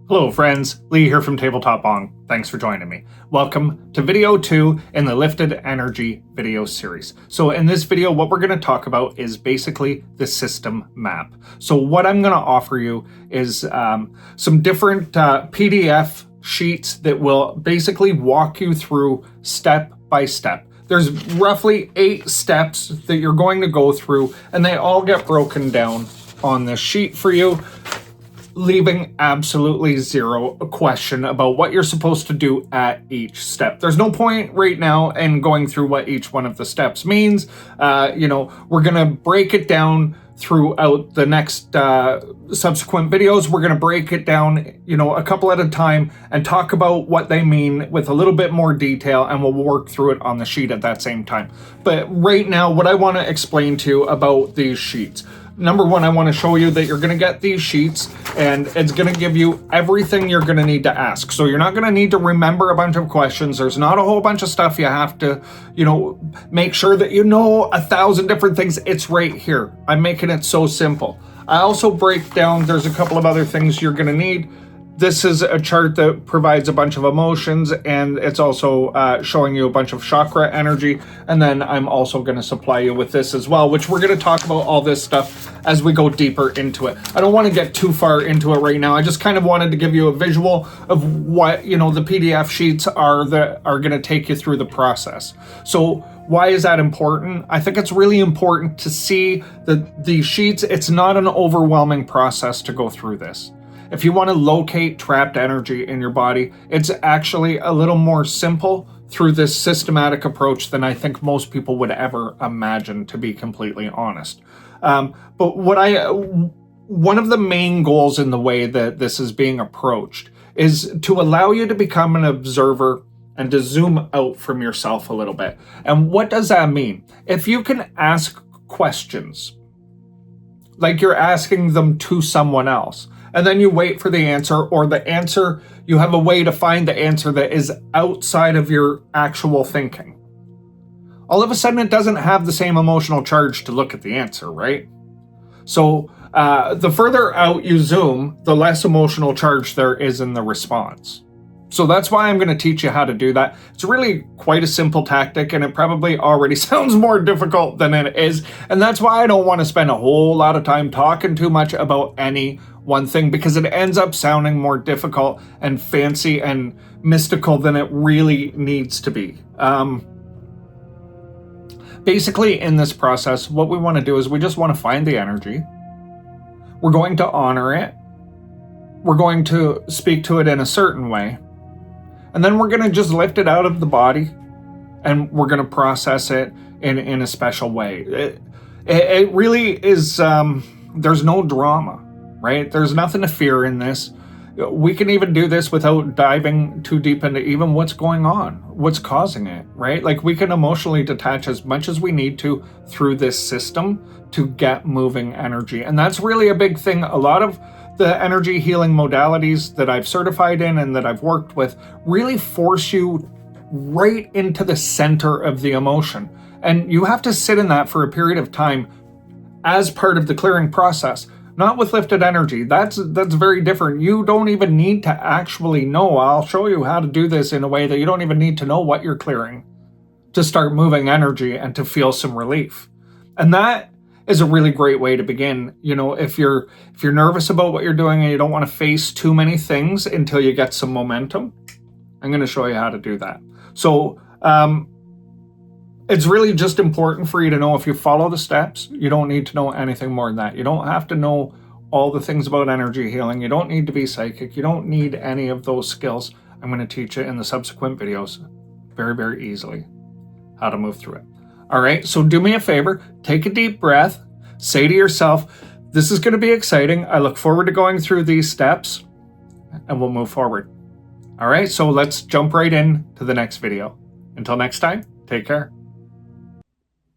Hello friends, Lee here from TableTop Bong. Thanks for joining me. Welcome to video 2 in the Lifted Energy video series. So in this video, what we're going to talk about is basically the system map. So what I'm going to offer you is some different PDF sheets that will basically walk you through step by step. There's roughly 8 steps that you're going to go through, and they all get broken down on this sheet for you, leaving absolutely zero question about what you're supposed to do at each step. There's no point right now in going through what each one of the steps means. We're gonna break it down throughout the next subsequent videos. We're gonna break it down, a couple at a time and talk about what they mean with a little bit more detail, and we'll work through it on the sheet at that same time. But right now, what I wanna explain to you about these sheets. Number one, I want to show you that you're going to get these sheets and it's going to give you everything you're going to need to ask. So you're not going to need to remember a bunch of questions. There's not a whole bunch of stuff you have to, make sure that you know 1,000 different things. It's right here. I'm making it so simple. I also break down, there's a couple of other things you're going to need. This is a chart that provides a bunch of emotions, and it's also showing you a bunch of chakra energy. And then I'm also going to supply you with this as well, which we're going to talk about all this stuff as we go deeper into it. I don't want to get too far into it right now. I just kind of wanted to give you a visual of what, the PDF sheets are that are going to take you through the process. So why is that important? I think it's really important to see that these sheets, it's not an overwhelming process to go through this. If you want to locate trapped energy in your body, it's actually a little more simple through this systematic approach than I think most people would ever imagine, to be completely honest. But one of the main goals in the way that this is being approached is to allow you to become an observer and to zoom out from yourself a little bit. And what does that mean? If you can ask questions, like you're asking them to someone else, and then you wait for the answer, or the answer, you have a way to find the answer that is outside of your actual thinking. All of a sudden, it doesn't have the same emotional charge to look at the answer, right? So the further out you zoom, the less emotional charge there is in the response. So that's why I'm going to teach you how to do that. It's really quite a simple tactic, and it probably already sounds more difficult than it is. And that's why I don't want to spend a whole lot of time talking too much about any one thing, because it ends up sounding more difficult and fancy and mystical than it really needs to be. Basically, in this process, what we want to do is we just want to find the energy. We're going to honor it. We're going to speak to it in a certain way. And then we're going to just lift it out of the body, and we're going to process it in a special way. It really is, there's no drama, right? There's nothing to fear in this. We can even do this without diving too deep into even what's going on, what's causing it, right? Like, we can emotionally detach as much as we need to through this system to get moving energy. And that's really a big thing. A lot of the energy healing modalities that I've certified in and that I've worked with really force you right into the center of the emotion. And you have to sit in that for a period of time as part of the clearing process. Not with lifted energy. That's very different. You don't even need to actually know. I'll show you how to do this in a way that you don't even need to know what you're clearing to start moving energy and to feel some relief. And that is a really great way to begin. If you're nervous about what you're doing and you don't want to face too many things until you get some momentum, I'm going to show you how to do that. So it's really just important for you to know, if you follow the steps, you don't need to know anything more than that. You don't have to know all the things about energy healing. You don't need to be psychic. You don't need any of those skills. I'm going to teach you in the subsequent videos very, very easily how to move through it. All right, so do me a favor, take a deep breath, say to yourself, this is going to be exciting. I look forward to going through these steps, and we'll move forward. All right, so let's jump right in to the next video. Until next time, take care.